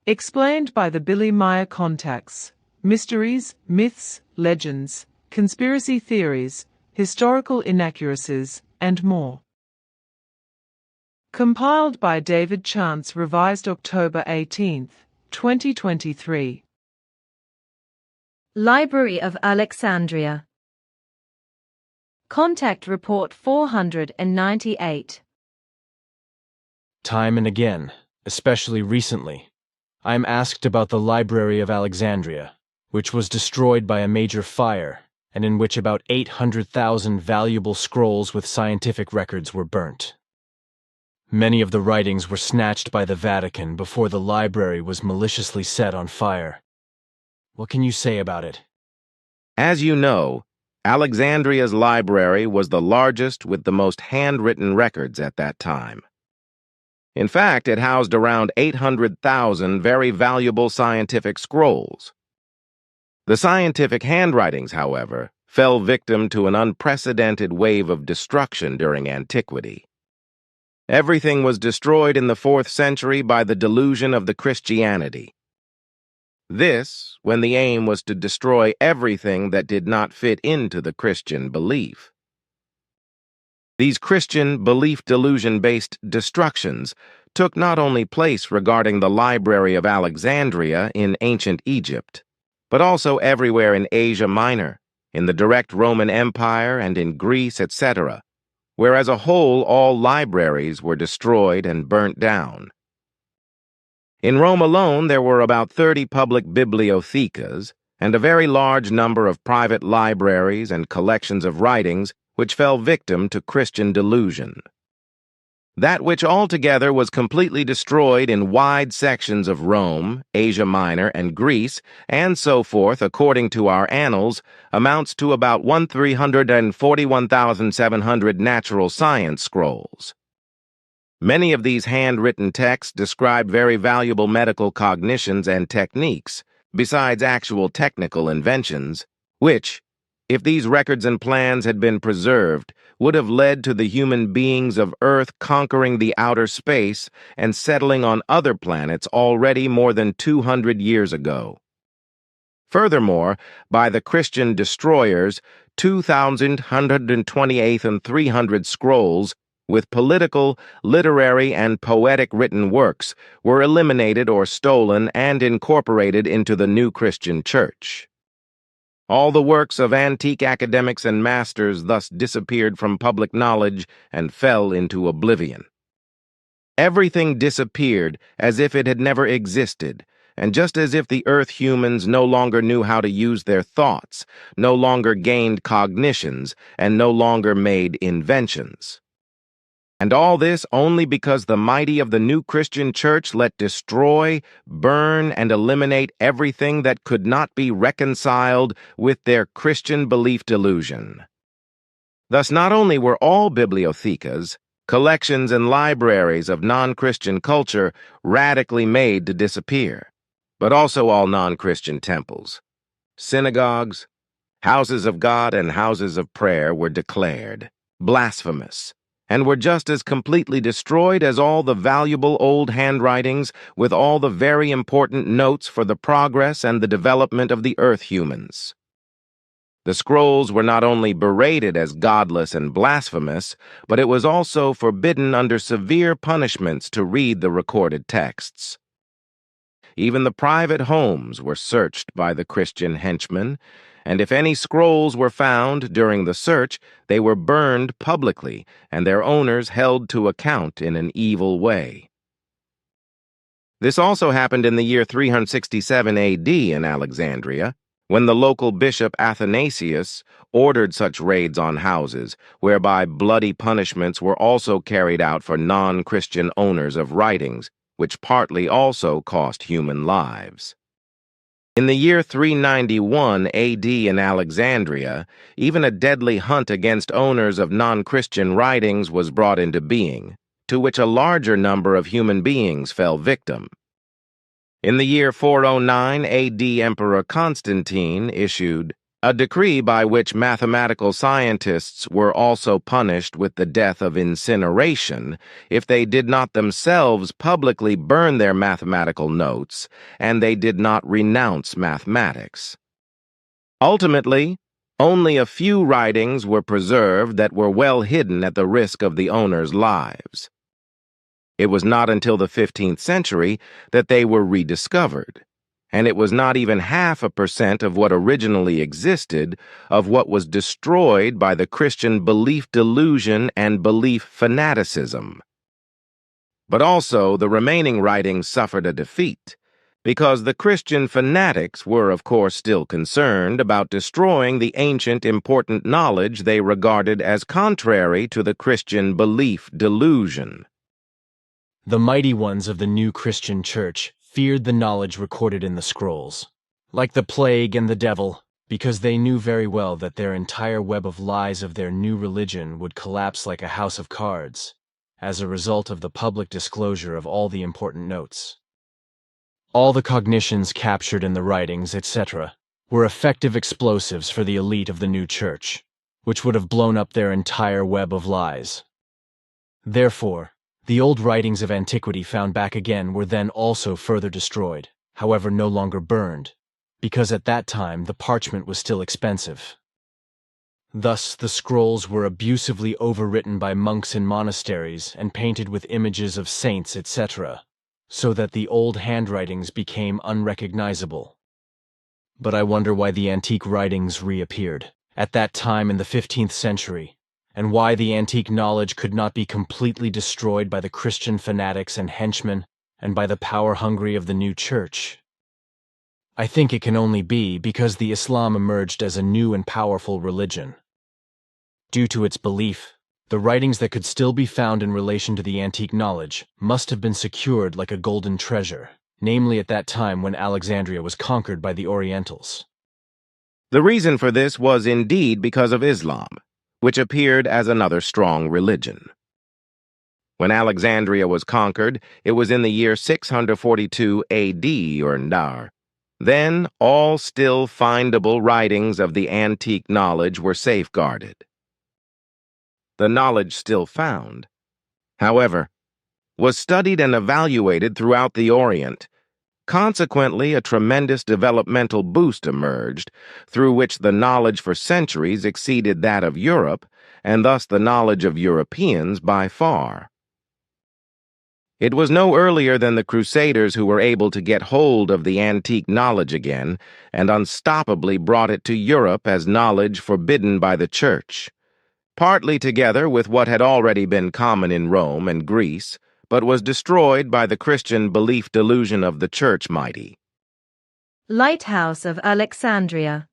Explained by the Billy Meier contacts. Mysteries, myths, legends, conspiracy theories, historical inaccuracies, and more. Compiled by David Chance, revised October 18, 2023. Library of Alexandria. Contact Report 498. Time and again, especially recently, I am asked about the Library of Alexandria, which was destroyed by a major fire, and in which about 800,000 valuable scrolls with scientific records were burnt. Many of the writings were snatched by the Vatican before the library was maliciously set on fire. What can you say about it? As you know, Alexandria's library was the largest with the most handwritten records at that time. In fact, it housed around 800,000 very valuable scientific scrolls. The scientific handwritings, however, fell victim to an unprecedented wave of destruction during antiquity. Everything was destroyed in the 4th century by the delusion of the Christianity. This, when the aim was to destroy everything that did not fit into the Christian belief. These Christian belief delusion-based destructions took not only place regarding the Library of Alexandria in ancient Egypt, but also everywhere in Asia Minor, in the direct Roman Empire, and in Greece, etc., where as a whole all libraries were destroyed and burnt down. In Rome alone, there were about 30 public bibliothecas and a very large number of private libraries and collections of writings which fell victim to Christian delusion. That which altogether was completely destroyed in wide sections of Rome, Asia Minor, and Greece, and so forth, according to our annals, amounts to about 341,700 natural science scrolls. Many of these handwritten texts describe very valuable medical cognitions and techniques, besides actual technical inventions, which, if these records and plans had been preserved, would have led to the human beings of Earth conquering the outer space and settling on other planets already more than 200 years ago. Furthermore, by the Christian destroyers, 2,128 and 300 scrolls with political, literary, and poetic written works were eliminated or stolen and incorporated into the new Christian Church. All the works of antique academics and masters thus disappeared from public knowledge and fell into oblivion. Everything disappeared as if it had never existed, and just as if the Earth humans no longer knew how to use their thoughts, no longer gained cognitions, and no longer made inventions. And all this only because the mighty of the new Christian Church let destroy, burn, and eliminate everything that could not be reconciled with their Christian belief delusion. Thus, not only were all bibliothecas, collections, and libraries of non-Christian culture radically made to disappear, but also all non-Christian temples, synagogues, houses of God, and houses of prayer were declared blasphemous, and were just as completely destroyed as all the valuable old handwritings with all the very important notes for the progress and the development of the Earth humans. The scrolls were not only berated as godless and blasphemous, but it was also forbidden under severe punishments to read the recorded texts. Even the private homes were searched by the Christian henchmen, and if any scrolls were found during the search, they were burned publicly and their owners held to account in an evil way. This also happened in the year 367 AD in Alexandria, when the local bishop Athanasius ordered such raids on houses, whereby bloody punishments were also carried out for non-Christian owners of writings, which partly also cost human lives. In the year 391 AD in Alexandria, even a deadly hunt against owners of non-Christian writings was brought into being, to which a larger number of human beings fell victim. In the year 409 AD, Emperor Constantine issued a decree by which mathematical scientists were also punished with the death of incineration if they did not themselves publicly burn their mathematical notes and they did not renounce mathematics. Ultimately, only a few writings were preserved that were well hidden at the risk of the owners' lives. It was not until the 15th century that they were rediscovered, and it was not even 0.5% of what originally existed of what was destroyed by the Christian belief delusion and belief fanaticism. But also the remaining writings suffered a defeat, because the Christian fanatics were of course still concerned about destroying the ancient important knowledge they regarded as contrary to the Christian belief delusion. The mighty ones of the new Christian church feared the knowledge recorded in the scrolls, like the plague and the devil, because they knew very well that their entire web of lies of their new religion would collapse like a house of cards, as a result of the public disclosure of all the important notes. All the cognitions captured in the writings, etc., were effective explosives for the elite of the new church, which would have blown up their entire web of lies. Therefore, the old writings of antiquity found back again were then also further destroyed, however no longer burned, because at that time the parchment was still expensive. Thus the scrolls were abusively overwritten by monks in monasteries and painted with images of saints, etc., so that the old handwritings became unrecognizable. But I wonder why the antique writings reappeared, at that time in the 15th century, and why the antique knowledge could not be completely destroyed by the Christian fanatics and henchmen and by the power hungry of the new church. I think it can only be because the Islam emerged as a new and powerful religion. Due to its belief, the writings that could still be found in relation to the antique knowledge must have been secured like a golden treasure, namely at that time when Alexandria was conquered by the Orientals. The reason for this was indeed because of Islam, which appeared as another strong religion. When Alexandria was conquered, it was in the year 642 AD or Nar. Then all still findable writings of the antique knowledge were safeguarded. The knowledge still found, however, was studied and evaluated throughout the Orient. Consequently, a tremendous developmental boost emerged, through which the knowledge for centuries exceeded that of Europe, and thus the knowledge of Europeans by far. It was no earlier than the Crusaders who were able to get hold of the antique knowledge again, and unstoppably brought it to Europe as knowledge forbidden by the Church, partly together with what had already been common in Rome and Greece, but was destroyed by the Christian belief delusion of the Church mighty. Lighthouse of Alexandria.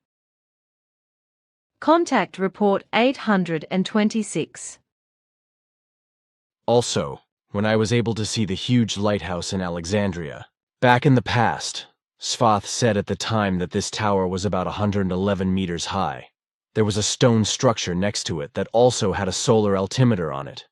Contact Report 826. Also, when I was able to see the huge lighthouse in Alexandria, back in the past, Sfath said at the time that this tower was about 111 meters high. There was a stone structure next to it that also had a solar altimeter on it.